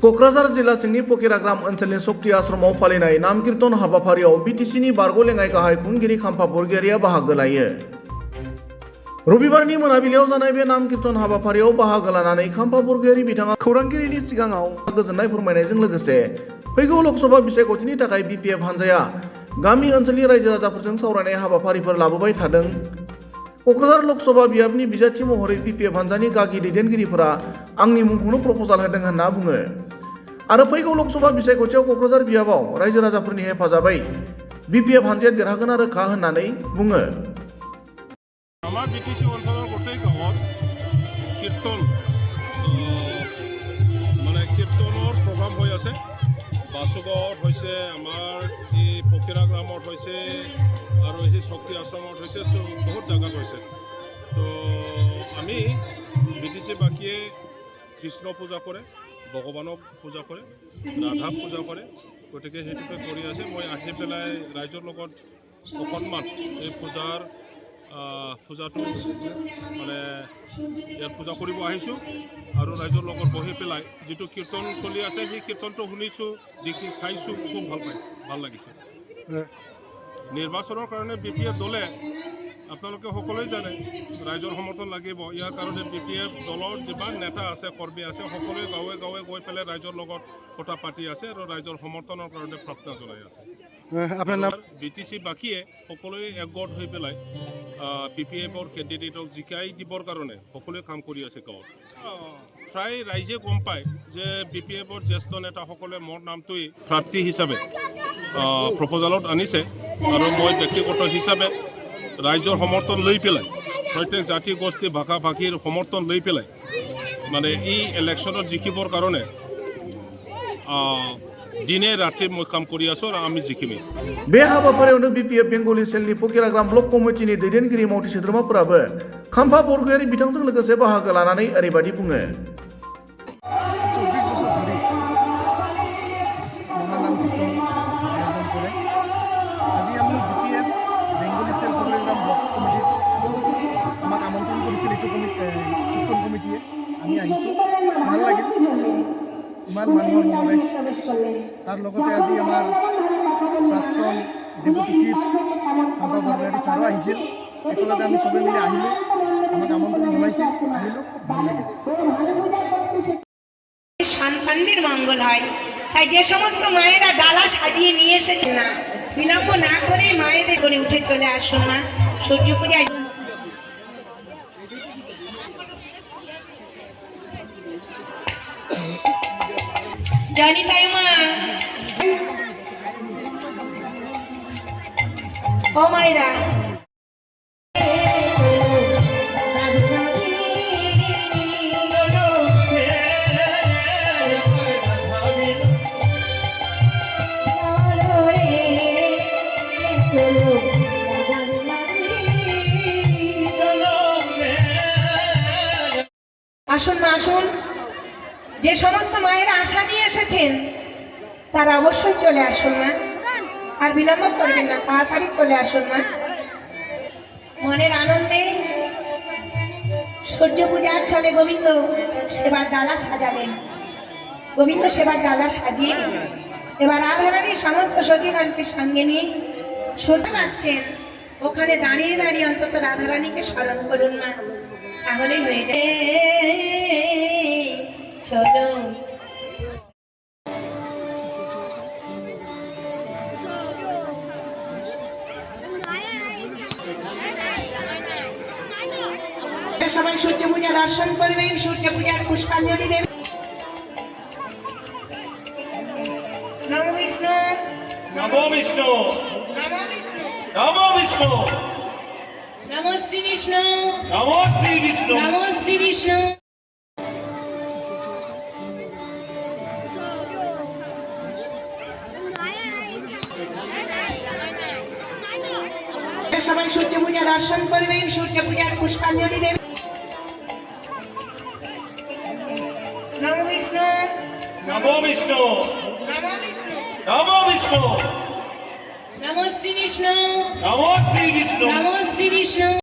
क'क्राझार जिल्ला सिंनि पकिराग्राम ओनसोलनि शक्ति आश्रमाव फालिनाय नाम कीर्तन हाबाफारियाव बिटिसिनि बारग' लेङाइ गाहाय खुंगिरि खाम्फा बरगयारिया बाहागो लायो। रबिबारनि मोनाबिलियाव जानाय बे नाम कीर्तन हाबाफारियाव बाहागो लानानै खाम्फा बरगयारि बिथाङा खौरांगिरिनि सिगाङाव गोजोननाय फोरमायनायजों लोगोसे फैगौ लोकसभा बिसायख'थिनि थाखाय बिपिएफ हानजाया गामि ओनसोलनि रायजो राजाफोरजों सावरायनाय हाबाफारिफोर लाबोबाय थादों। क'क्राझार लोकसभा बियाबनि बिजाथि महरै बिपिएफ हानजानि गागि दैदेनगिरिफोरा आंनि मुंखौनो प्रप'जाल होदों होनना बुङो आरो फैगौ लोकसभा बिसायख'थियाव क'क्राझार बियाबाव रायजो राजाफोरनि हेफाजाबै बिपिएफ हानजाया देरहागोना रोखा होननानै बुङो। আমাৰ বিটিসি অঞ্চলৰ গোটেই গাঁৱত কীৰ্তন কীৰ্তনৰ প্ৰগ্ৰাম হৈ আছে। বাসুগাঁৱত হৈছে, আমাৰ এই পকিৰাগ্ৰামত হৈছে আৰু এই শক্তি আশ্ৰমত হৈছে, বহুত জাগাত হৈছে। তো আমি বিটিসি বাকীয়ে কৃষ্ণ পূজা কৰে, ভগৱানক পূজা কৰে, ৰাধাক পূজা কৰে, গতিকে সেইটোকে কৰি আছে। মই আহি পেলাই ৰাইজৰ লগত অকণমান এই পূজাটো মানে ইয়াত পূজা কৰিব আহিছোঁ আৰু ৰাইজৰ লগত বহি পেলাই যিটো কীৰ্তন চলি আছে সেই কীৰ্তনটো শুনিছোঁ, দেখি চাইছোঁ, খুব ভাল লাগিছে। নিৰ্বাচনৰ কাৰণে বিপিএফ দলে আপোনালোকে সকলোৱে জানে ৰাইজৰ সমৰ্থন লাগিব। ইয়াৰ কাৰণে বিপিএফ দলৰ যিমান নেতা আছে, কৰ্মী আছে, সকলোৱে গাঁৱে গাঁৱে গৈ পেলাই ৰাইজৰ লগত কথা পাতি আছে আৰু ৰাইজৰ সমৰ্থনৰ কাৰণে প্ৰাৰ্থনা জনাই আছে। বিটিসি বাকীয়ে সকলোৱে একগোট হৈ পেলাই বিপিএফৰ কেণ্ডিডেটক জিকাই দিবৰ কাৰণে সকলোৱে কাম কৰি আছে গাঁৱত। প্ৰায় ৰাইজে গম পায় যে বিপিএফৰ জ্যেষ্ঠ নেতাসকলে মোৰ নামটোৱেই প্ৰাৰ্থী হিচাপে প্ৰপ'জালত আনিছে আৰু মই ব্যক্তিগত হিচাপে ৰাইজৰ সমৰ্থন লৈ পেলাই, প্ৰত্যেক জাতি গোষ্ঠী ভাষা ভাষীৰ সমৰ্থন লৈ পেলাই মানে এই ইলেকশ্যনত জিকিবৰ কাৰণে দিনে ৰাতি মই কাম কৰি আছোঁ আৰু আমি জিকিমেই। बे हाबाफारियावनो बिपिएफ बेंगलि सेलनि पकिराग्राम ब्लक कमिटिनि दैदेनगिरि मावथि सोद्रोमाफोराबो खाम्फा बरगयारि बिथांजों लोगोसे बाहागो लानानै ओरैबायदि बुङो। 24 বছর ধরে মহানাম কীর্তন আয়োজন করে আজি আমি BPF Bengali sell Fakiragram block কমিটির আমাক আমন্ত্রণ করেছিল এইটো কীর্তন কমিটিয়ে। আমি আহিছোঁ, ভাল লাগিল, ইমান মানুহৰ সমাৱেশ। তাৰ লগতে আজি আমাৰ প্ৰাক্তন ডেপুটি চিফ খাম্পা বৰগয়াৰী ছাৰো আহিছিল। একেলগে আমি সবে মিলি আহিলোঁ, আমাক আমন্ত্রণ জনাইছিল, আহিলোঁ, খুব ভাল লাগিল। সন্তানদের মঙ্গল হয়, তাই যে সমস্ত মায়েরা ডালা সাজিয়ে নিয়ে এসেছে না, বিলম্ব না করে মায়েদের করে উঠে চলে আসুন মা। সূর্য পূজায় জানি তাই মা, ও মায়েরা আসুন মা, আসুন। যে সমস্ত মায়েরা আশা নিয়ে এসেছেন তারা অবশ্যই চলে আসুন মা, আর বিলম্ব করবেন না, তাড়াতাড়ি চলে আসুন মা। মনের আনন্দে সূর্য পূজার ছলে গোবিন্দ সেবার ডালা সাজালেন। গোবিন্দ সেবার ডালা সাজিয়ে এবার রাধারানীর সমস্ত সতীগণকে সঙ্গে নিয়ে সূর্য পাচ্ছেন, ওখানে দাঁড়িয়ে দাঁড়িয়ে অন্তত রাধারানীকে স্মরণ করুন মা, তাহলেই হয়ে যায়। চলো সবাই সূর্য পূজা দর্শন করবেন, সূর্য পূজার পুষ্পাঞ্জলি দেবেন। নমো বিষ্ণু, নমো বিষ্ণু, নমো বিষ্ণু, নমো বিষ্ণু, নমো শ্রী বিষ্ণু, নমো শ্রী বিষ্ণু, নমো শ্রী বিষ্ণু। সবাই সূর্য পূজা দর্শন করবেন, সূর্য পূজার পুষ্পাঞ্জলি দেবেন। নমো বিষ্ণু, নমো বিষ্ণু, নমো বিষ্ণু, নমো বিষ্ণু, নমো শ্রী বিষ্ণু, নমো শ্রী বিষ্ণু, নমো শ্রী বিষ্ণু।